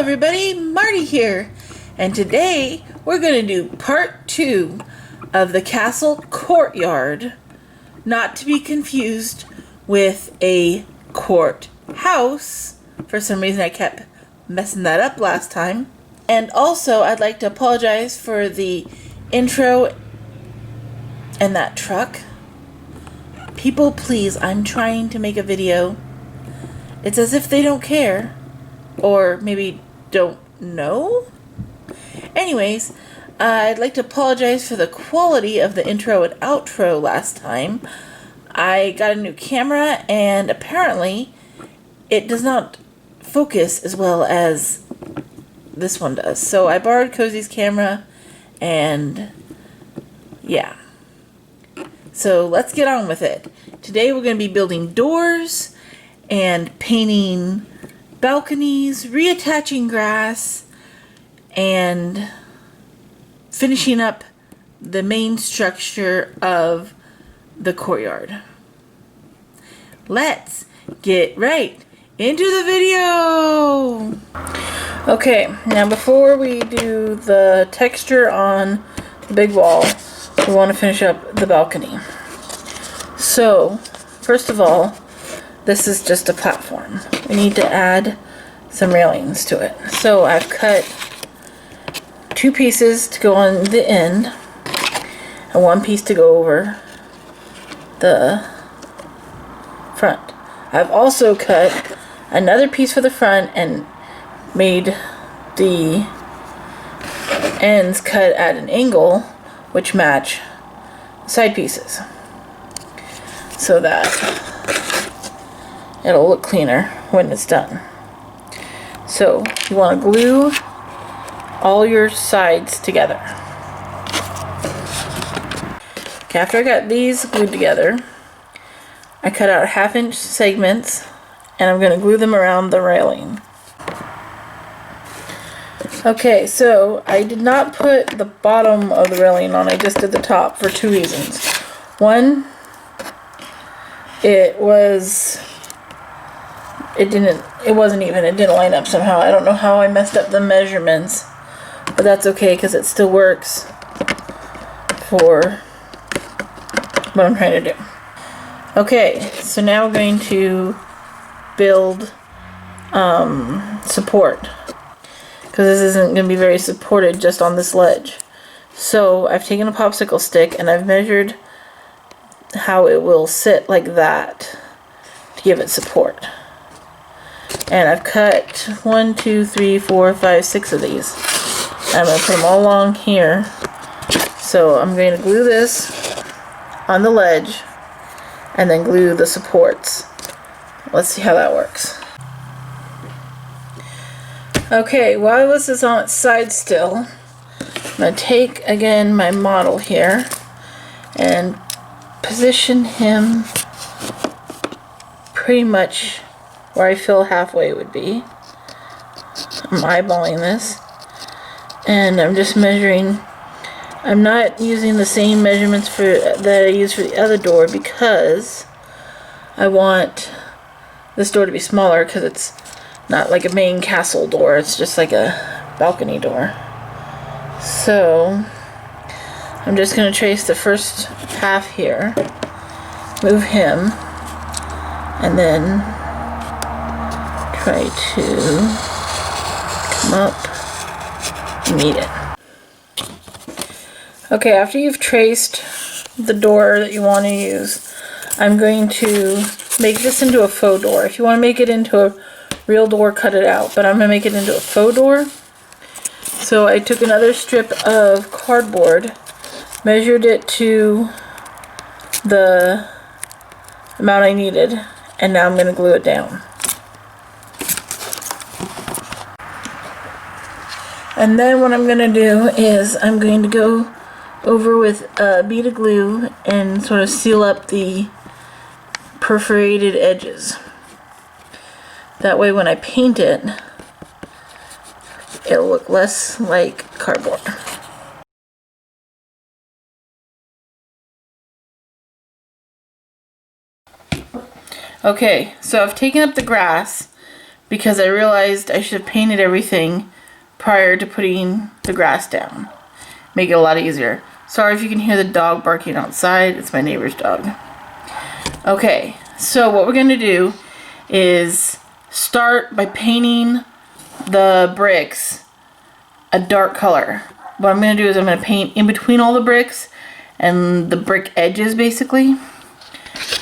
everybody, Marty here, and today we're going to do part 2 of the castle courtyard, not to be confused with a courthouse. For some reason I kept messing that up last time. And also I'd like to apologize for the intro and that truck. People, please, I'm trying to make a video. It's as if they don't care. Or maybe don't know? Anyways, I'd like to apologize for the quality of the intro and outro last time. I got a new camera and apparently it does not focus as well as this one does. So I borrowed Cozy's camera and yeah. So let's get on with it. Today we're going to be building doors and painting balconies, reattaching grass, and finishing up the main structure of the courtyard. Let's get right into the video! Okay, now before we do the texture on the big wall, we want to finish up the balcony. So, first of all, this is just a platform. We need to add some railings to it. So I've cut 2 pieces to go on the end and 1 piece to go over the front. I've also cut another piece for the front and made the ends cut at an angle which match side pieces so that it'll look cleaner when it's done. So you want to glue all your sides together. Okay, after I got these glued together, I cut out 1/2-inch segments and I'm going to glue them around the railing. Okay, so I did not put the bottom of the railing on, I just did the top for 2 reasons. One, it didn't line up somehow. I don't know how I messed up the measurements, but that's okay because it still works for what I'm trying to do. Okay, so now we're going to build support, because this isn't going to be very supported just on this ledge. So I've taken a popsicle stick and I've measured how it will sit like that to give it support. And I've cut 1, 2, 3, 4, 5, 6 of these. I'm going to put them all along here. So I'm going to glue this on the ledge and then glue the supports. Let's see how that works. Okay, while this is on its side still, I'm going to take again my model here and position him pretty much where I feel halfway would be. I'm eyeballing this and I'm just measuring. I'm not using the same measurements that I used for the other door because I want this door to be smaller, because it's not like a main castle door, it's just like a balcony door. So I'm just going to trace the first half here, move him, and then try to come up and meet it. Okay, after you've traced the door that you want to use, I'm going to make this into a faux door. If you want to make it into a real door, cut it out, but I'm going to make it into a faux door. So I took another strip of cardboard, measured it to the amount I needed, and now I'm going to glue it down. And then what I'm going to do is I'm going to go over with a bead of glue and sort of seal up the perforated edges. That way when I paint it, it'll look less like cardboard. Okay, so I've taken up the grass, because I realized I should have painted everything prior to putting the grass down. Make it a lot easier. Sorry if you can hear the dog barking outside. It's my neighbor's dog. Okay, so what we're going to do is start by painting the bricks a dark color. What I'm going to do is I'm going to paint in between all the bricks and the brick edges, basically.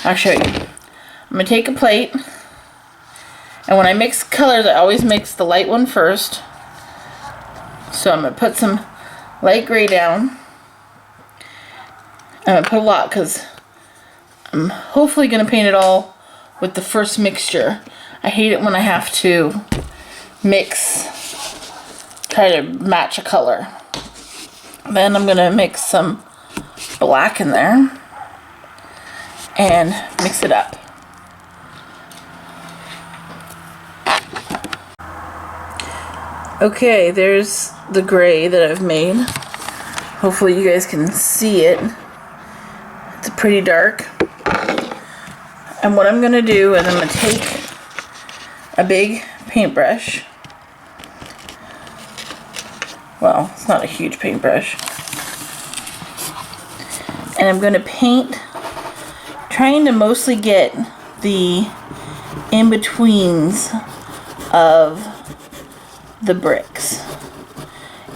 I'll show you. I'm going to take a plate, and when I mix colors, I always mix the light one first. So I'm going to put some light gray down. I'm going to put a lot because I'm hopefully going to paint it all with the first mixture. I hate it when I have to mix, try to match a color. Then I'm going to mix some black in there and mix it up. Okay, there's the gray that I've made. Hopefully you guys can see it. It's pretty dark. And what I'm going to do is I'm going to take a big paintbrush. Well, it's not a huge paintbrush. And I'm going to paint, trying to mostly get the in-betweens of the bricks.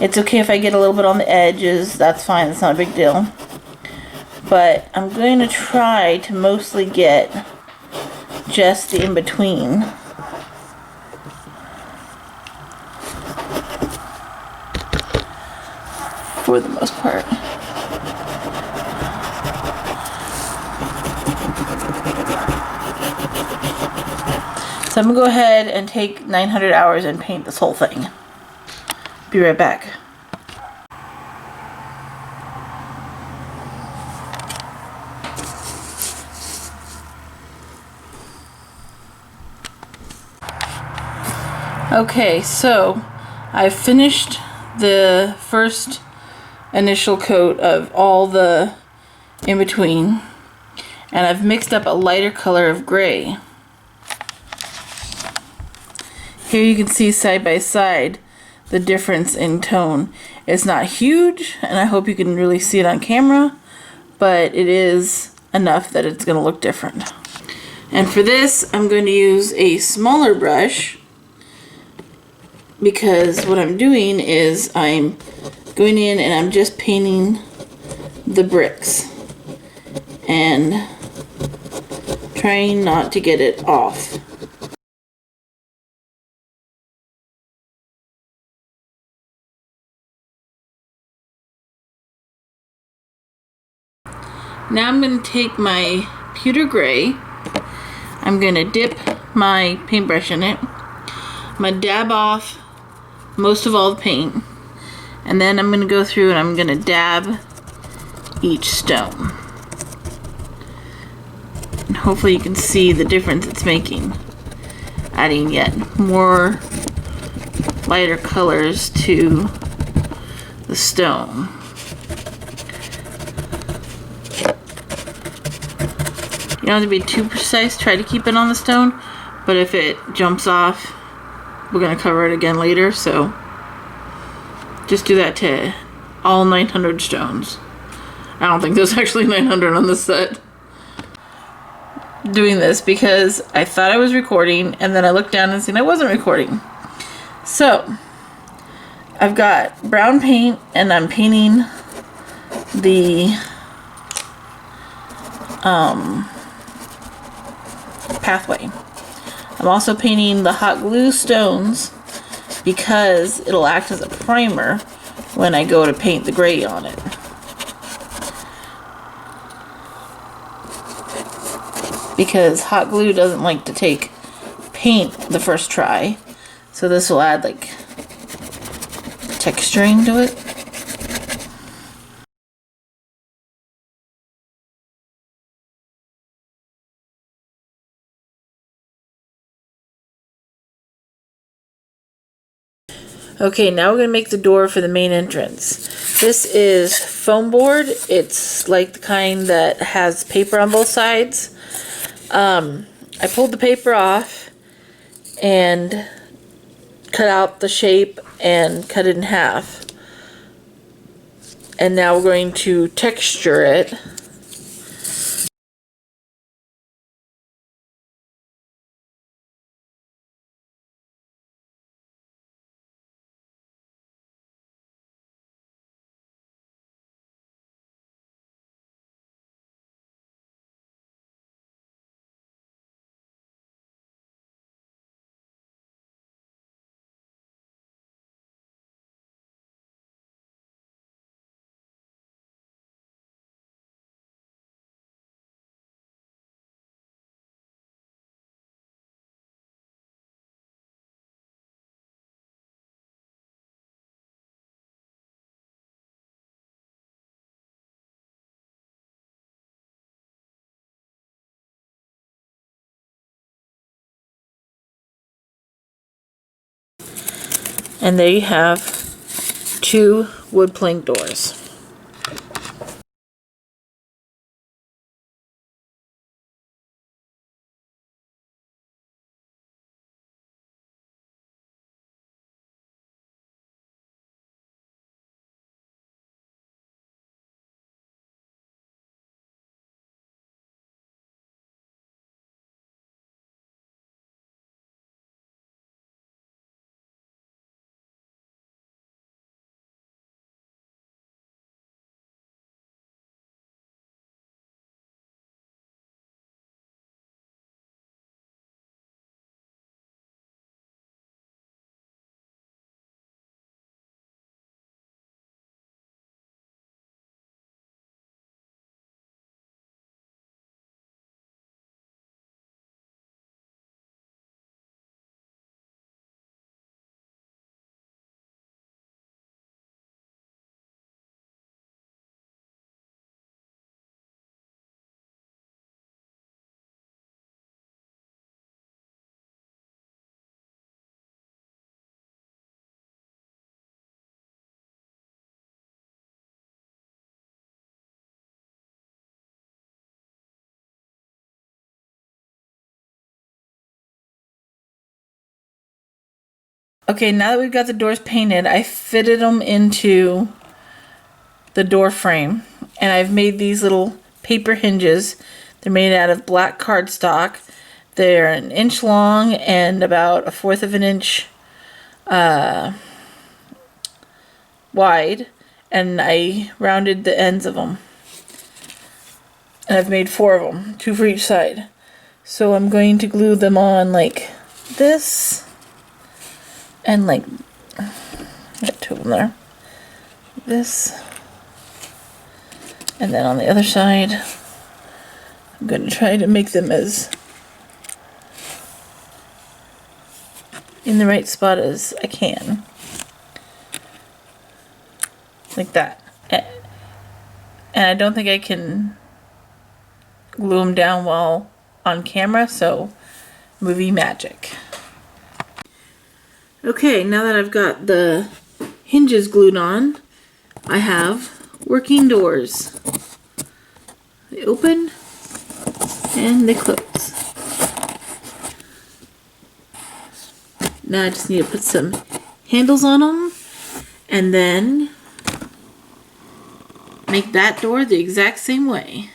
It's okay if I get a little bit on the edges, that's fine, it's not a big deal. But I'm going to try to mostly get just the in-between. For the most part. So I'm going to go ahead and take 900 hours and paint this whole thing. Be right back. Okay, so I've finished the first initial coat of all the in-between, and I've mixed up a lighter color of gray. Here you can see side by side the difference in tone. It's not huge, and I hope you can really see it on camera, but it is enough that it's going to look different. And for this, I'm going to use a smaller brush, because what I'm doing is I'm going in and I'm just painting the bricks and trying not to get it off. Now I'm going to take my pewter gray, I'm going to dip my paintbrush in it, I'm going to dab off most of all the paint, and then I'm going to go through and I'm going to dab each stone. And hopefully you can see the difference it's making, adding yet more lighter colors to the stone. You don't have to be too precise, try to keep it on the stone, but if it jumps off, we're going to cover it again later, so just do that to all 900 stones. I don't think there's actually 900 on this set. Doing this because I thought I was recording, and then I looked down and seen I wasn't recording. So, I've got brown paint, and I'm painting the pathway. I'm also painting the hot glue stones because it'll act as a primer when I go to paint the gray on it. Because hot glue doesn't like to take paint the first try, so this will add like texturing to it. Okay, now we're going to make the door for the main entrance. This is foam board. It's like the kind that has paper on both sides. I pulled the paper off, and cut out the shape and cut it in half. And now we're going to texture it. And there you have 2 wood plank doors. Okay, now that we've got the doors painted, I fitted them into the door frame, and I've made these little paper hinges. They're made out of black cardstock. They're 1 inch long and about 1/4 of an inch wide, and I rounded the ends of them. And I've made 4 of them, 2 for each side. So I'm going to glue them on like this, and like, got 2 of them there. This, and then on the other side, I'm going to try to make them as in the right spot as I can. Like that. And I don't think I can glue them down while on camera, so movie magic. Okay, now that I've got the hinges glued on, I have working doors. They open and they close. Now I just need to put some handles on them and then make that door the exact same way.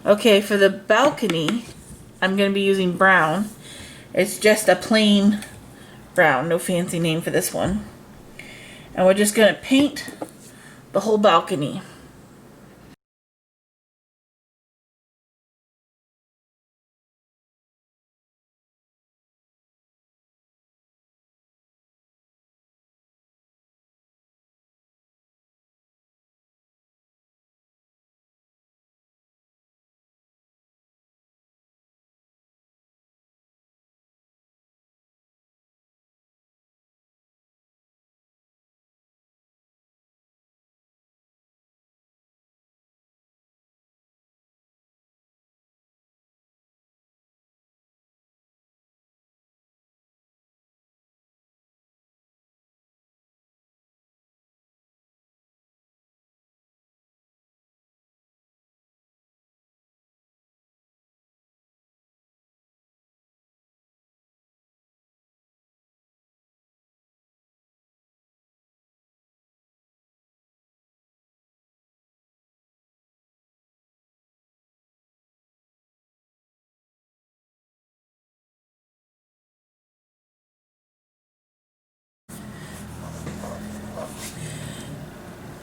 Okay, for the balcony, I'm going to be using brown, It's just a plain brown, no fancy name for this one. And we're just going to paint the whole balcony.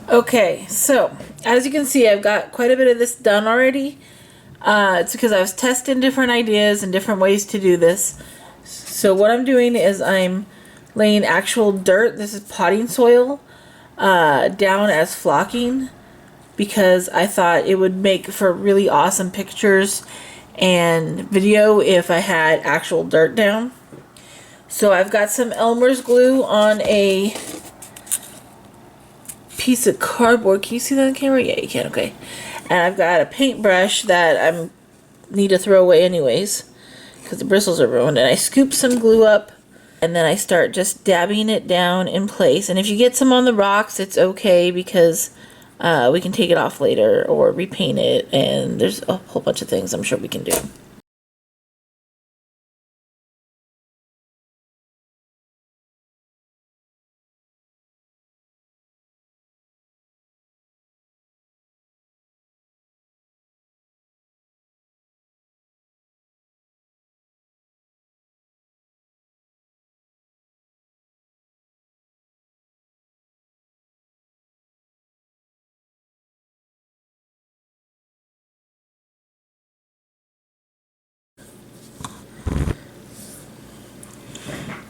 Okay, so as you can see, I've got quite a bit of this done already. It's because I was testing different ideas and different ways to do this. So what I'm doing is I'm laying actual dirt, this is potting soil, down as flocking, because I thought it would make for really awesome pictures and video if I had actual dirt down. So I've got some Elmer's glue on a piece of cardboard. Can you see that on camera? Yeah, you can. Okay. And I've got a paintbrush that I need to throw away anyways because the bristles are ruined. And I scoop some glue up and then I start just dabbing it down in place. And if you get some on the rocks, it's okay because we can take it off later or repaint it. And there's a whole bunch of things I'm sure we can do.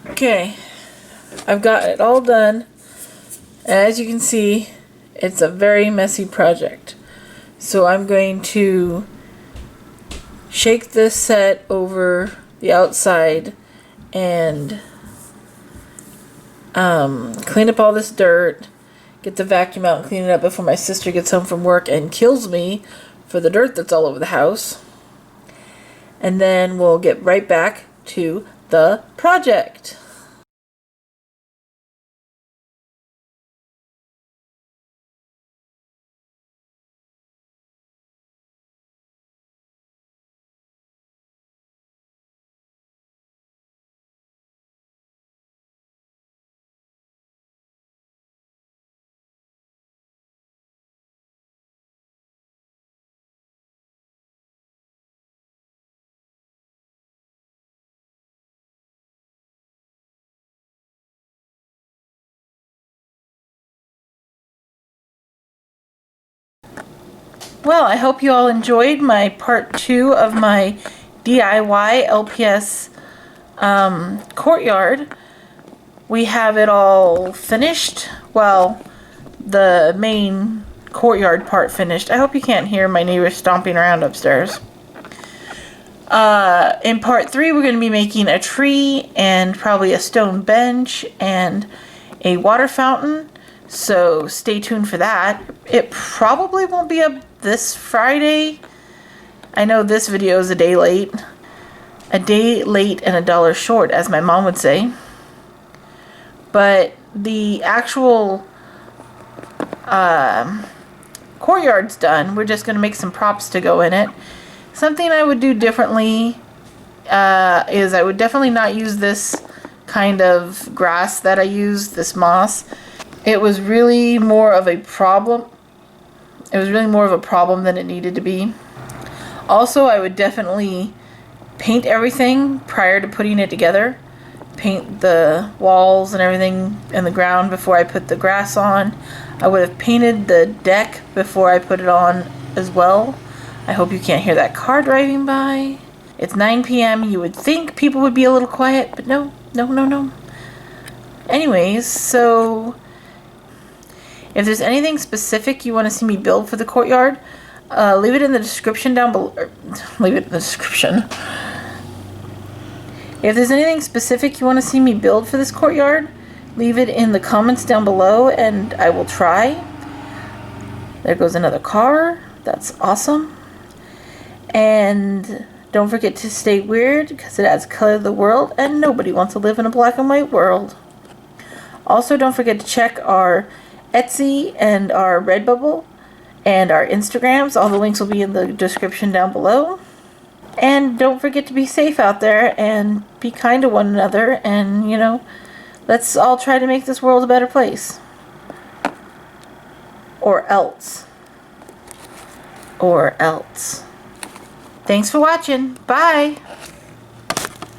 Okay, I've got it all done. As you can see, it's a very messy project. So I'm going to shake this set over the outside and clean up all this dirt, get the vacuum out and clean it up before my sister gets home from work and kills me for the dirt that's all over the house. And then we'll get right back to the project. Well, I hope you all enjoyed my part 2 of my DIY LPS courtyard. We have it all finished. Well, the main courtyard part finished. I hope you can't hear my neighbors stomping around upstairs. In part 3, we're going to be making a tree and probably a stone bench and a water fountain. So stay tuned for that. It probably won't be up this Friday. I know this video is a day late. A day late and $1 short, as my mom would say. But the actual courtyard's done. We're just going to make some props to go in it. Something I would do differently is I would definitely not use this kind of grass that I used, this moss. It was really more of a problem. It was really more of a problem than it needed to be. Also, I would definitely paint everything prior to putting it together. Paint the walls and everything and the ground before I put the grass on. I would have painted the deck before I put it on as well. I hope you can't hear that car driving by. It's 9 p.m. You would think people would be a little quiet, but no. Anyways, so if there's anything specific you want to see me build for the courtyard, leave it in the description down below. Leave it in the description. If there's anything specific you want to see me build for this courtyard, leave it in the comments down below and I will try. There goes another car. That's awesome. And don't forget to stay weird because it adds color to the world and nobody wants to live in a black and white world. Also, don't forget to check our Etsy and our Redbubble and our Instagrams. All the links will be in the description down below. And don't forget to be safe out there and be kind to one another and, you know, let's all try to make this world a better place. Or else. Or else. Thanks for watching. Bye.